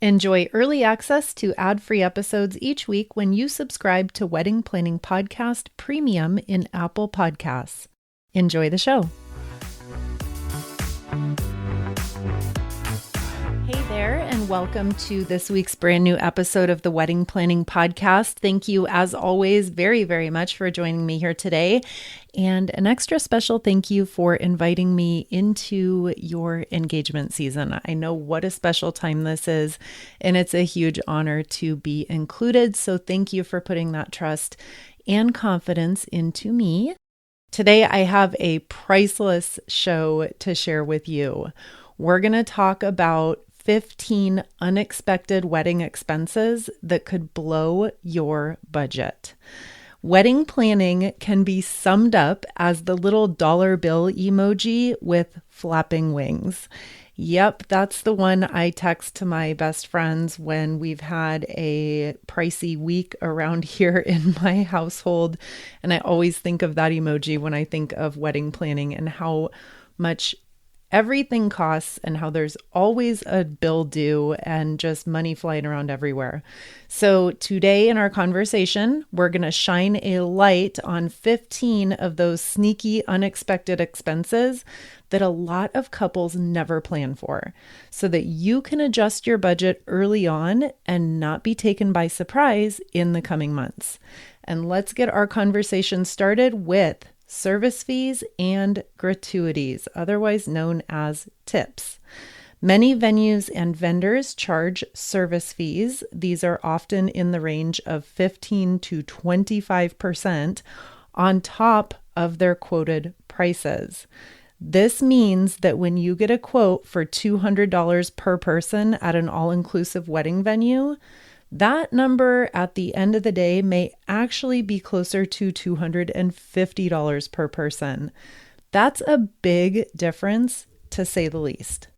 Enjoy early access to ad-free episodes each week when you subscribe to Wedding Planning Podcast Premium in Apple Podcasts. Enjoy the show. Hey there, and welcome to this week's brand new episode of the Wedding Planning Podcast. Thank you, as always, very, very much for joining me here today. And an extra special thank you for inviting me into your engagement season. I know what a special time this is, and it's a huge honor to be included. So thank you for putting that trust and confidence into me. Today, I have a priceless show to share with you. We're going to talk about 15 unexpected wedding expenses that could blow your budget. Wedding planning can be summed up as the little dollar bill emoji with flapping wings. Yep, that's the one I text to my best friends when we've had a pricey week around here in my household. And I always think of that emoji when I think of wedding planning and how much everything costs and how there's always a bill due and just money flying around everywhere. So today in our conversation, we're going to shine a light on 15 of those sneaky, unexpected expenses that a lot of couples never plan for, so that you can adjust your budget early on and not be taken by surprise in the coming months. And let's get our conversation started with service fees and gratuities, otherwise known as tips. Many venues and vendors charge service fees. These are often in the range of 15 to 25% on top of their quoted prices. This means that when you get a quote for $200 per person at an all-inclusive wedding venue, that number at the end of the day may actually be closer to $250 per person. That's a big difference, to say the least.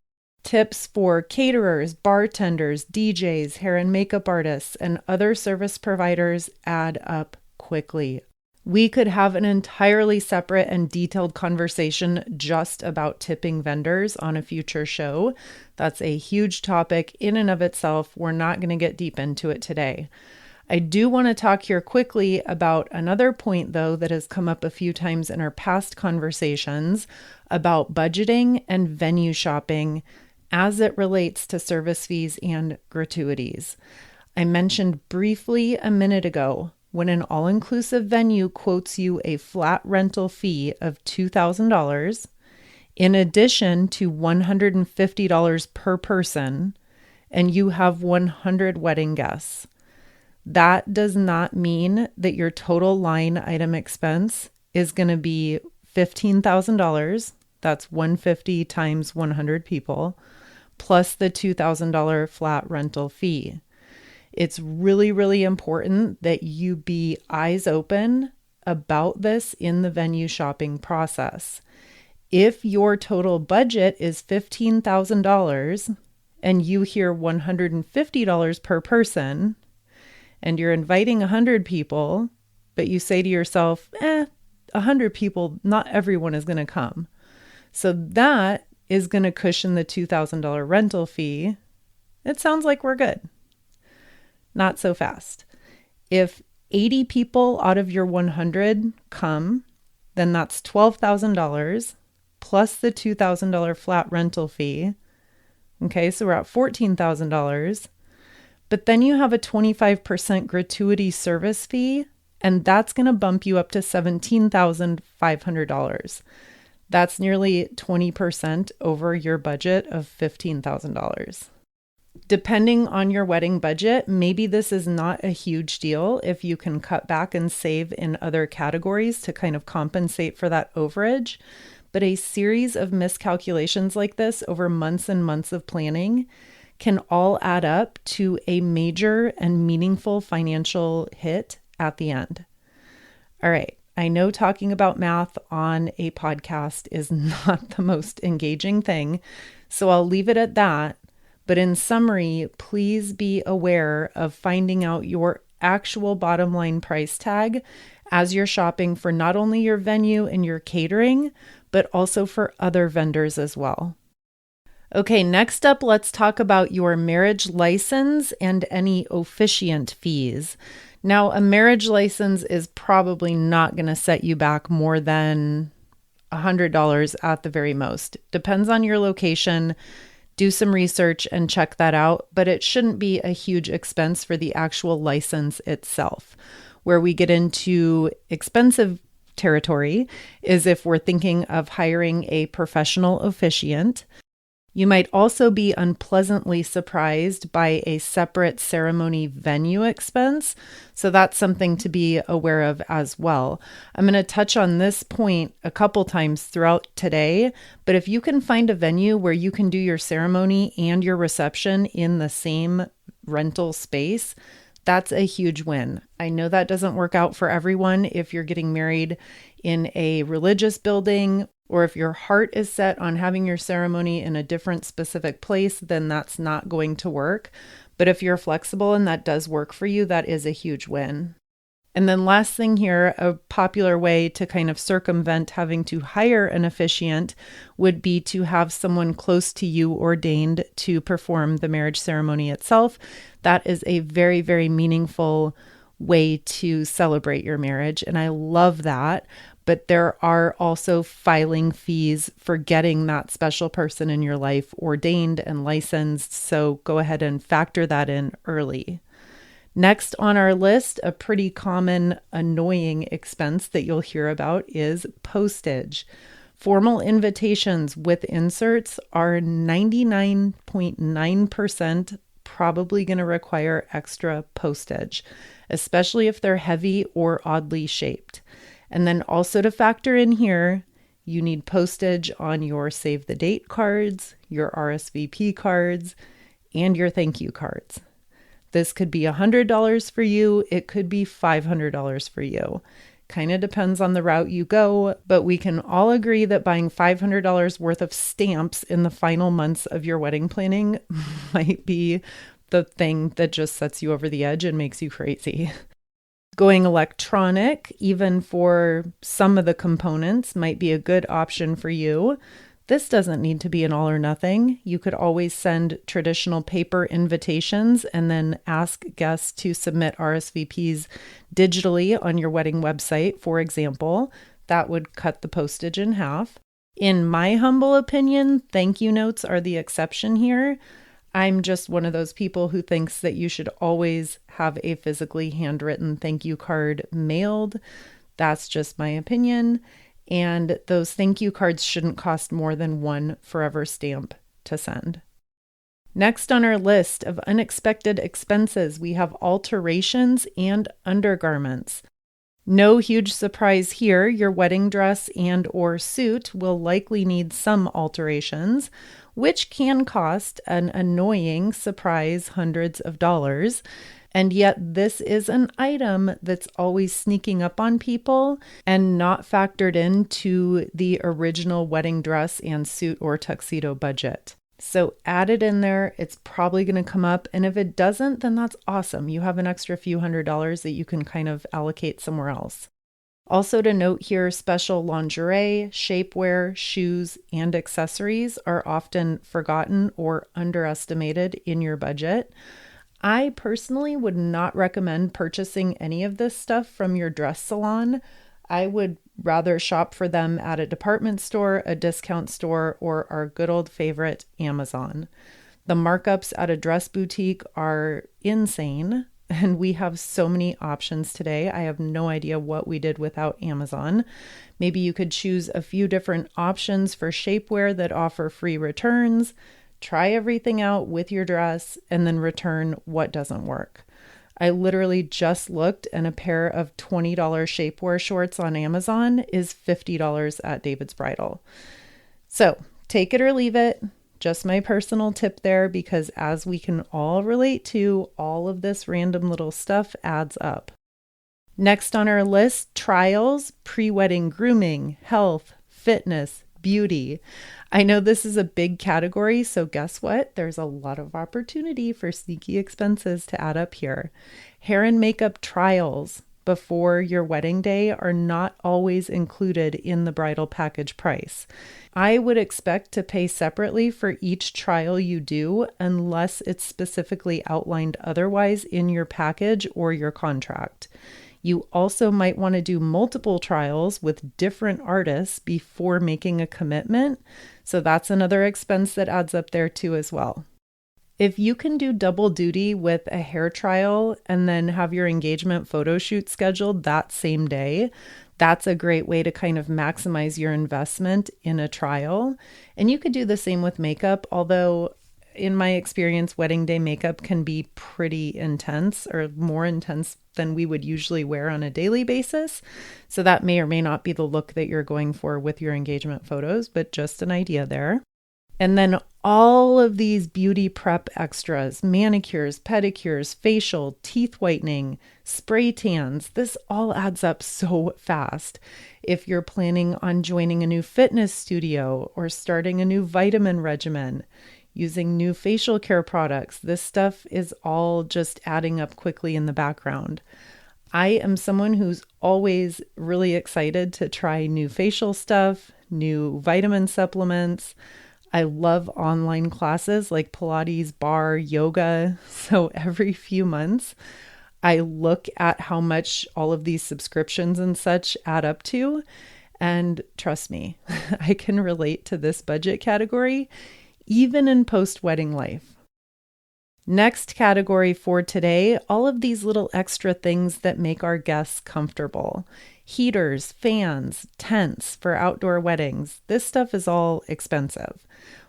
Tips for caterers, bartenders, DJs, hair and makeup artists, and other service providers add up quickly. We could have an entirely separate and detailed conversation just about tipping vendors on a future show. That's a huge topic in and of itself. We're not going to get deep into it today. I do want to talk here quickly about another point, though, that has come up a few times in our past conversations about budgeting and venue shopping as it relates to service fees and gratuities. I mentioned briefly a minute ago, when an all-inclusive venue quotes you a flat rental fee of $2,000, in addition to $150 per person, and you have 100 wedding guests, that does not mean that your total line item expense is going to be $15,000. That's 150 times 100 people, plus the $2,000 flat rental fee. It's really, really important that you be eyes open about this in the venue shopping process. If your total budget is $15,000 and you hear $150 per person and you're inviting 100 people, but you say to yourself, 100 people, not everyone is going to come. So that is going to cushion the $2,000 rental fee. It sounds like we're good. Not so fast. If 80 people out of your 100 come, then that's $12,000 plus the $2,000 flat rental fee. Okay, so we're at $14,000. But then you have a 25% gratuity service fee, and that's going to bump you up to $17,500. That's nearly 20% over your budget of $15,000. Depending on your wedding budget, maybe this is not a huge deal if you can cut back and save in other categories to kind of compensate for that overage. But a series of miscalculations like this over months and months of planning can all add up to a major and meaningful financial hit at the end. All right. I know talking about math on a podcast is not the most engaging thing, so I'll leave it at that. But in summary, please be aware of finding out your actual bottom line price tag as you're shopping for not only your venue and your catering, but also for other vendors as well. Okay, next up, let's talk about your marriage license and any officiant fees. Now, a marriage license is probably not going to set you back more than $100 at the very most. Depends on your location. Do some research and check that out, but it shouldn't be a huge expense for the actual license itself. Where we get into expensive territory is if we're thinking of hiring a professional officiant. You might also be unpleasantly surprised by a separate ceremony venue expense. So that's something to be aware of as well. I'm going to touch on this point a couple times throughout today, but if you can find a venue where you can do your ceremony and your reception in the same rental space, that's a huge win. I know that doesn't work out for everyone if you're getting married in a religious building, or if your heart is set on having your ceremony in a different specific place, then that's not going to work. But if you're flexible and that does work for you, that is a huge win. And then last thing here, a popular way to kind of circumvent having to hire an officiant would be to have someone close to you ordained to perform the marriage ceremony itself. That is a very, very meaningful way to celebrate your marriage. And I love that. But there are also filing fees for getting that special person in your life ordained and licensed. So go ahead and factor that in early. Next on our list, a pretty common annoying expense that you'll hear about is postage. Formal invitations with inserts are 99.9% probably going to require extra postage, especially if they're heavy or oddly shaped. And then also to factor in here, you need postage on your save the date cards, your RSVP cards, and your thank you cards. This could be $100 for you. It could be $500 for you. Kind of depends on the route you go, but we can all agree that buying $500 worth of stamps in the final months of your wedding planning might be the thing that just sets you over the edge and makes you crazy. Going electronic, even for some of the components, might be a good option for you. This doesn't need to be an all or nothing. You could always send traditional paper invitations and then ask guests to submit RSVPs digitally on your wedding website, for example. That would cut the postage in half. In my humble opinion, thank you notes are the exception here. I'm just one of those people who thinks that you should always have a physically handwritten thank you card mailed. That's just my opinion. And those thank you cards shouldn't cost more than one forever stamp to send. Next on our list of unexpected expenses, we have alterations and undergarments. No huge surprise here. Your wedding dress and or suit will likely need some alterations, which can cost an annoying surprise hundreds of dollars. And yet this is an item that's always sneaking up on people and not factored into the original wedding dress and suit or tuxedo budget. So add it in there. It's probably going to come up. And if it doesn't, then that's awesome. You have an extra few $100s that you can kind of allocate somewhere else. Also to note here, special lingerie, shapewear, shoes, and accessories are often forgotten or underestimated in your budget. I personally would not recommend purchasing any of this stuff from your dress salon. I would rather shop for them at a department store, a discount store, or our good old favorite, Amazon. The markups at a dress boutique are insane, and we have so many options today. I have no idea what we did without Amazon. Maybe you could choose a few different options for shapewear that offer free returns. Try everything out with your dress and then return what doesn't work. I literally just looked, and a pair of $20 shapewear shorts on Amazon is $50 at David's Bridal. So take it or leave it. Just my personal tip there, because as we can all relate to, all of this random little stuff adds up. Next on our list, trials, pre-wedding grooming, health, fitness, beauty. I know this is a big category, so guess what? There's a lot of opportunity for sneaky expenses to add up here. Hair and makeup trials. before your wedding day are not always included in the bridal package price. I would expect to pay separately for each trial you do unless it's specifically outlined otherwise in your package or your contract. You also might want to do multiple trials with different artists before making a commitment. So that's another expense that adds up there too as well. If you can do double duty with a hair trial and then have your engagement photo shoot scheduled that same day, that's a great way to kind of maximize your investment in a trial. And you could do the same with makeup, although in my experience, wedding day makeup can be pretty intense or more intense than we would usually wear on a daily basis. So that may or may not be the look that you're going for with your engagement photos, but just an idea there. And then all of these beauty prep extras, manicures, pedicures, facial, teeth whitening, spray tans, this all adds up so fast. If you're planning on joining a new fitness studio or starting a new vitamin regimen, using new facial care products, this stuff is all just adding up quickly in the background. I am someone who's always really excited to try new facial stuff, new vitamin supplements. I love online classes like Pilates, bar, yoga. So every few months, I look at how much all of these subscriptions and such add up to. And trust me, I can relate to this budget category, even in post-wedding life. Next category for today, all of these little extra things that make our guests comfortable. Heaters, fans, tents for outdoor weddings. This stuff is all expensive.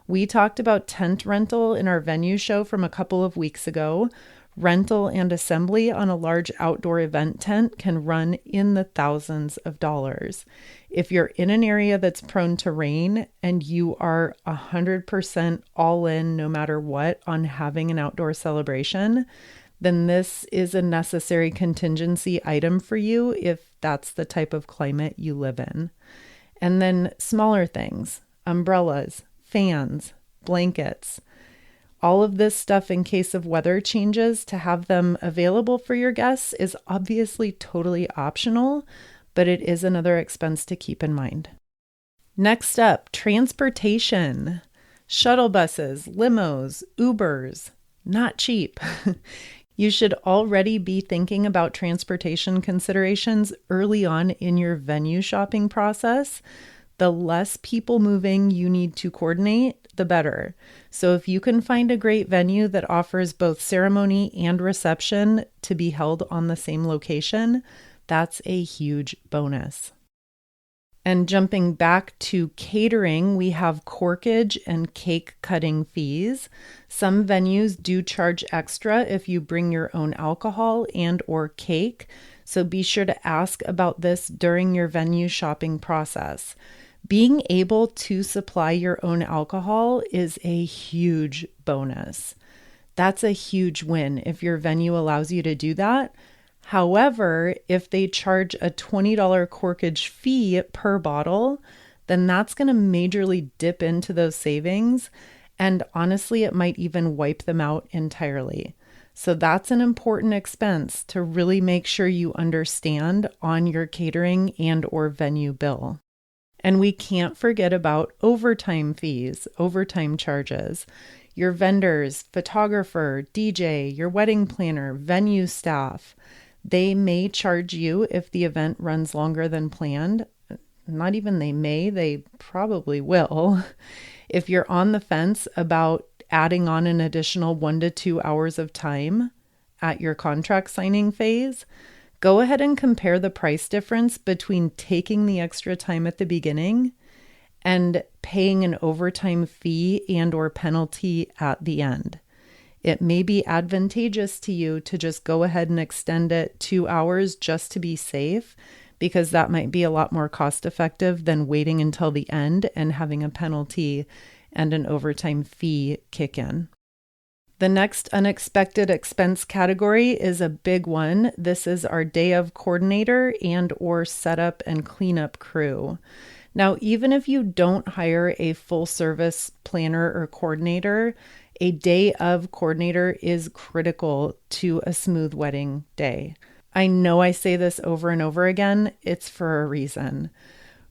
We talked about tent rental in our venue show from a couple of weeks ago. Rental and assembly on a large outdoor event tent can run in the thousands of dollars. If you're in an area that's prone to rain and you are 100% all in no matter what on having an outdoor celebration, then this is a necessary contingency item for you if that's the type of climate you live in. And then smaller things, umbrellas, fans, blankets, all of this stuff in case of weather changes, to have them available for your guests is obviously totally optional, but it is another expense to keep in mind. Next up, transportation. Shuttle buses, limos, Ubers, not cheap. You should already be thinking about transportation considerations early on in your venue shopping process. The less people moving you need to coordinate, the better. So if you can find a great venue that offers both ceremony and reception to be held on the same location, that's a huge bonus. And jumping back to catering, we have corkage and cake cutting fees. Some venues do charge extra if you bring your own alcohol and or cake. So be sure to ask about this during your venue shopping process. Being able to supply your own alcohol is a huge bonus. That's a huge win if your venue allows you to do that. However, if they charge a $20 corkage fee per bottle, then that's going to majorly dip into those savings. And honestly, it might even wipe them out entirely. So that's an important expense to really make sure you understand on your catering and or venue bill. And we can't forget about overtime fees, overtime charges. Your vendors, photographer, DJ, your wedding planner, venue staff, they may charge you if the event runs longer than planned. Not even they may, they probably will. If you're on the fence about adding on an additional 1 to 2 hours of time at your contract signing phase, go ahead and compare the price difference between taking the extra time at the beginning and paying an overtime fee and or penalty at the end. It may be advantageous to you to just go ahead and extend it 2 hours just to be safe, because that might be a lot more cost effective than waiting until the end and having a penalty and an overtime fee kick in. The next unexpected expense category is a big one. This is our day of coordinator and or setup and cleanup crew. Now, even if you don't hire a full service planner or coordinator, a day of coordinator is critical to a smooth wedding day. I know I say this over and over again. It's for a reason.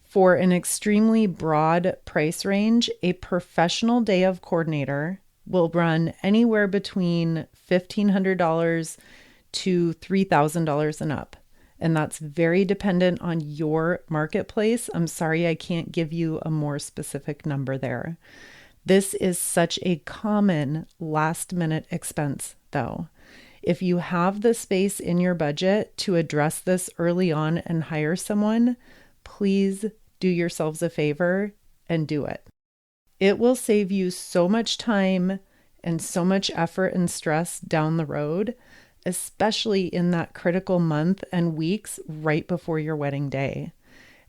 For an extremely broad price range, a professional day of coordinator will run anywhere between $1,500 to $3,000 and up. And that's very dependent on your marketplace. I'm sorry, I can't give you a more specific number there. This is such a common last minute expense, though. If you have the space in your budget to address this early on and hire someone, please do yourselves a favor and do it. It will save you so much time and so much effort and stress down the road, especially in that critical month and weeks right before your wedding day.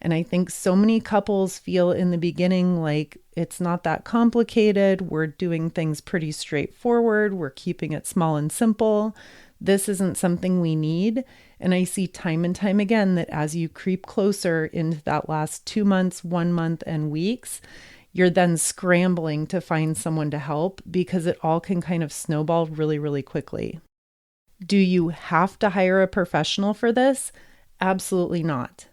And I think so many couples feel in the beginning like it's not that complicated. We're doing things pretty straightforward. We're keeping it small and simple. This isn't something we need. And I see time and time again that as you creep closer into that last 2 months, 1 month, and weeks, you're then scrambling to find someone to help because it all can kind of snowball really, really quickly. Do you have to hire a professional for this? Absolutely not.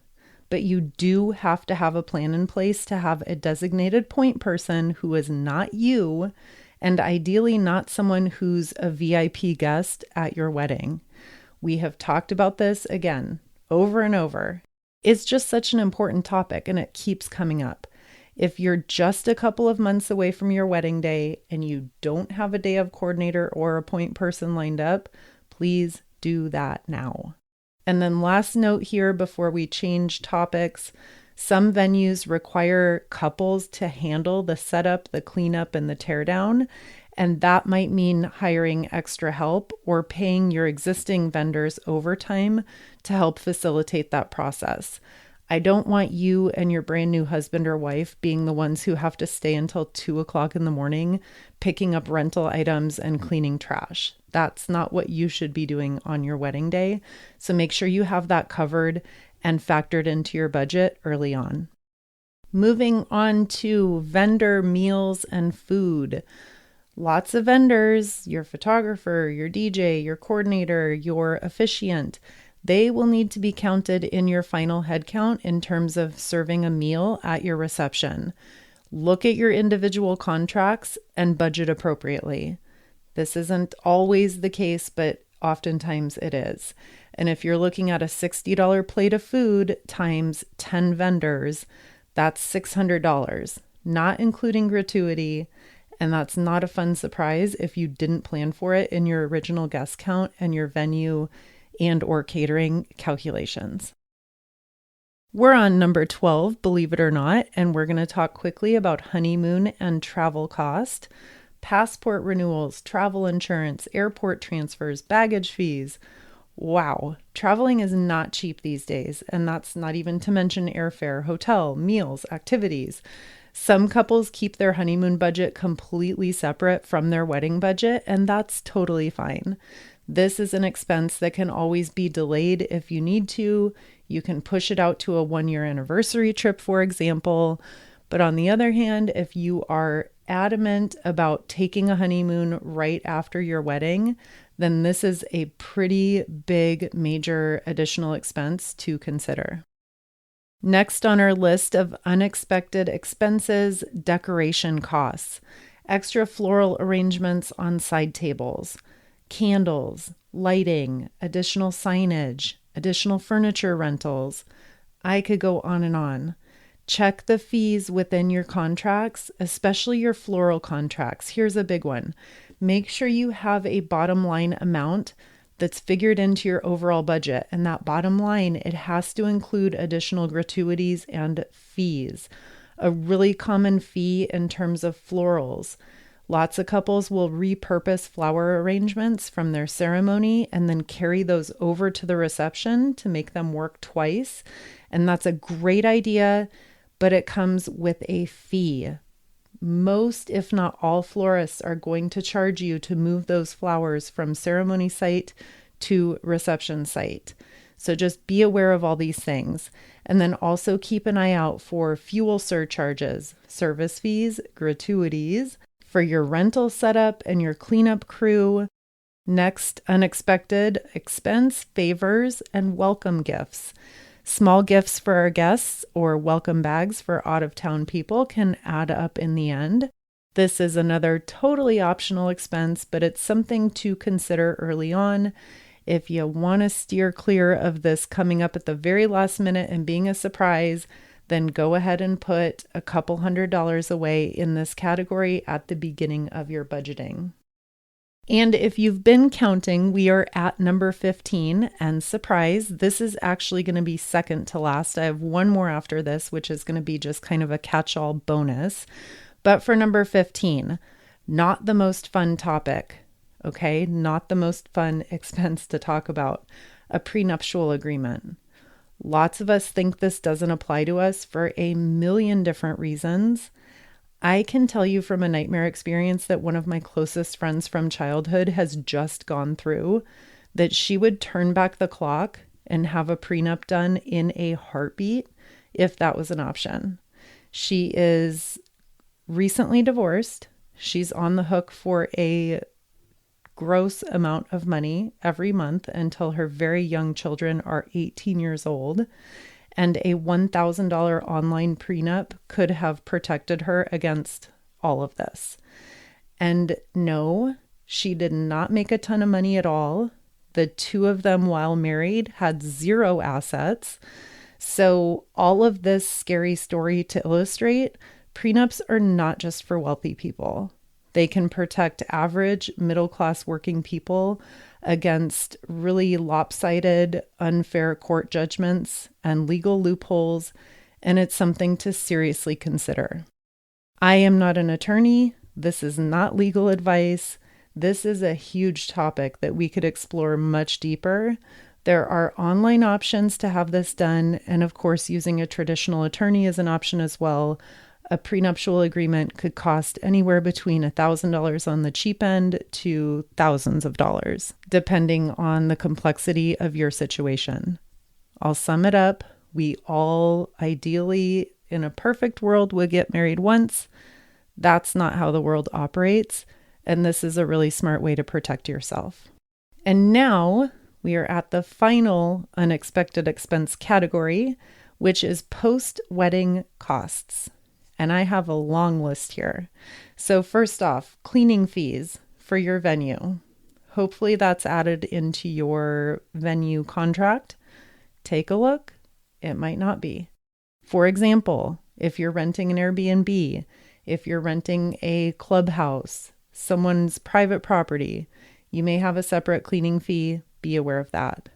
But you do have to have a plan in place to have a designated point person who is not you, and ideally not someone who's a VIP guest at your wedding. We have talked about this again, over and over. It's just such an important topic and it keeps coming up. If you're just a couple of months away from your wedding day and you don't have a day of coordinator or a point person lined up, please do that now. And then last note here before we change topics, some venues require couples to handle the setup, the cleanup, and the teardown. And that might mean hiring extra help or paying your existing vendors overtime to help facilitate that process. I don't want you and your brand new husband or wife being the ones who have to stay until 2:00 in the morning picking up rental items and cleaning trash. That's not what you should be doing on your wedding day. So make sure you have that covered and factored into your budget early on. Moving on to vendor meals and food. Lots of vendors, your photographer, your DJ, your coordinator, your officiant, they will need to be counted in your final head count in terms of serving a meal at your reception. Look at your individual contracts and budget appropriately. This isn't always the case, but oftentimes it is. And if you're looking at a $60 plate of food times 10 vendors, that's $600, not including gratuity. And that's not a fun surprise if you didn't plan for it in your original guest count and your venue and or catering calculations. We're on number 12, believe it or not, and we're going to talk quickly about honeymoon and travel cost, passport renewals, travel insurance, airport transfers, baggage fees. Wow, traveling is not cheap these days, and that's not even to mention airfare, hotel, meals, activities. Some couples keep their honeymoon budget completely separate from their wedding budget, and that's totally fine. This is an expense that can always be delayed if you need to. You can push it out to a 1-year anniversary trip, for example. But on the other hand, if you are adamant about taking a honeymoon right after your wedding, then this is a pretty big, major additional expense to consider. Next on our list of unexpected expenses, decoration costs, extra floral arrangements on side tables, candles, lighting, additional signage, additional furniture rentals. I could go on and on. Check the fees within your contracts, especially your floral contracts. Here's a big one. Make sure you have a bottom line amount that's figured into your overall budget. And that bottom line, it has to include additional gratuities and fees. A really common fee in terms of florals. Lots of couples will repurpose flower arrangements from their ceremony and then carry those over to the reception to make them work twice. And that's a great idea, but it comes with a fee. Most, if not all, florists are going to charge you to move those flowers from ceremony site to reception site. So just be aware of all these things. And then also keep an eye out for fuel surcharges, service fees, gratuities, for your rental setup and your cleanup crew. Next, unexpected expense, favors, and welcome gifts. Small gifts for our guests or welcome bags for out-of-town people can add up in the end. This is another totally optional expense, but it's something to consider early on. If you want to steer clear of this coming up at the very last minute and being a surprise, then go ahead and put a couple $100 away in this category at the beginning of your budgeting. And if you've been counting, we are at number 15, and surprise, this is actually going to be second to last. I have one more after this, which is going to be just kind of a catch-all bonus. But for number 15, not the most fun topic, okay? Not the most fun expense to talk about, a prenuptial agreement. Lots of us think this doesn't apply to us for a million different reasons. I can tell you from a nightmare experience that one of my closest friends from childhood has just gone through, that she would turn back the clock and have a prenup done in a heartbeat if that was an option. She is recently divorced. She's on the hook for a gross amount of money every month until her very young children are 18 years old. And a $1,000 online prenup could have protected her against all of this. And no, she did not make a ton of money at all. The two of them, while married, had zero assets. So all of this scary story to illustrate, prenups are not just for wealthy people. They can protect average middle-class working people against really lopsided, unfair court judgments and legal loopholes, and it's something to seriously consider. I am not an attorney. This is not legal advice. This is a huge topic that we could explore much deeper. There are online options to have this done, and of course, using a traditional attorney is an option as well. A prenuptial agreement could cost anywhere between $1,000 on the cheap end to thousands of dollars, depending on the complexity of your situation. I'll sum it up. We all ideally, in a perfect world, would get married once. That's not how the world operates, and this is a really smart way to protect yourself. And now we are at the final unexpected expense category, which is post-wedding costs. And I have a long list here. So first off, cleaning fees for your venue. Hopefully that's added into your venue contract. Take a look. It might not be. For example, if you're renting an Airbnb, if you're renting a clubhouse, someone's private property, you may have a separate cleaning fee. Be aware of that.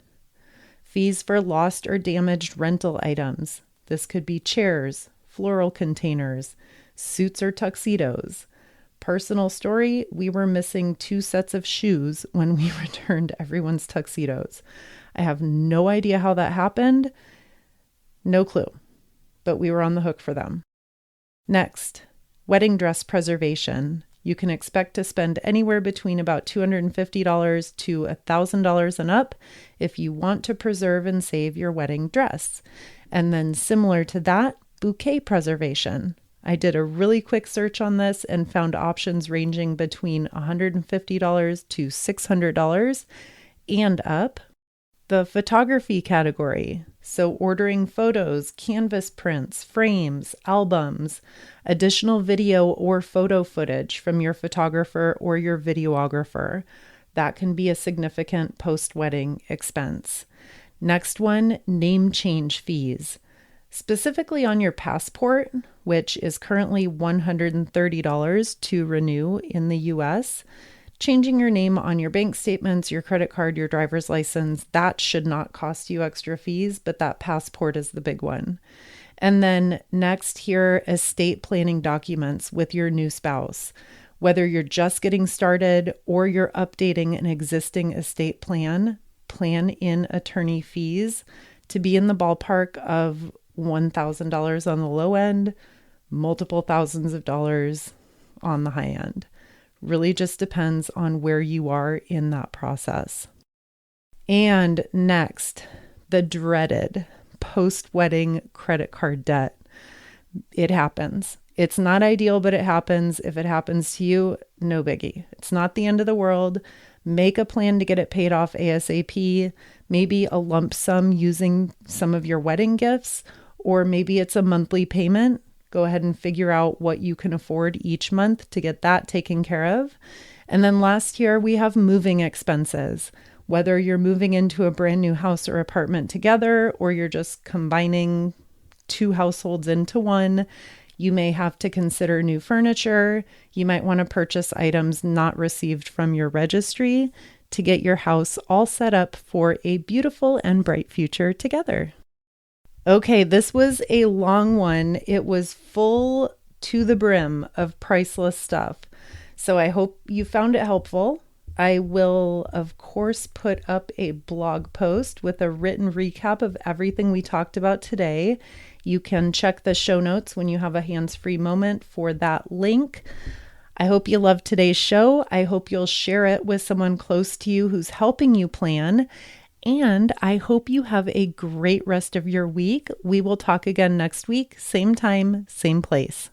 Fees for lost or damaged rental items. This could be chairs, floral containers, suits or tuxedos. Personal story, we were missing 2 sets of shoes when we returned everyone's tuxedos. I have no idea how that happened. No clue, but we were on the hook for them. Next, wedding dress preservation. You can expect to spend anywhere between about $250 to $1,000 and up if you want to preserve and save your wedding dress. And then similar to that, bouquet preservation. I did a really quick search on this and found options ranging between $150 to $600 and up. The photography category. So ordering photos, canvas prints, frames, albums, additional video or photo footage from your photographer or your videographer. That can be a significant post-wedding expense. Next one, name change fees. Specifically on your passport, which is currently $130 to renew in the US, changing your name on your bank statements, your credit card, your driver's license, that should not cost you extra fees, but that passport is the big one. And then next here, estate planning documents with your new spouse. Whether you're just getting started or you're updating an existing estate plan in attorney fees to be in the ballpark of $1,000 on the low end, multiple thousands of dollars on the high end. Really just depends on where you are in that process. And next, the dreaded post-wedding credit card debt. It happens. It's not ideal, but it happens. If it happens to you, no biggie. It's not the end of the world. Make a plan to get it paid off ASAP, maybe a lump sum using some of your wedding gifts, or maybe it's a monthly payment. Go ahead and figure out what you can afford each month to get that taken care of. And then last year, we have moving expenses. Whether you're moving into a brand new house or apartment together, or you're just combining two households into one, you may have to consider new furniture. You might want to purchase items not received from your registry to get your house all set up for a beautiful and bright future together. Okay, this was a long one. It was full to the brim of priceless stuff. So I hope you found it helpful. I will, of course, put up a blog post with a written recap of everything we talked about today. You can check the show notes when you have a hands-free moment for that link. I hope you loved today's show. I hope you'll share it with someone close to you who's helping you plan. And I hope you have a great rest of your week. We will talk again next week, same time, same place.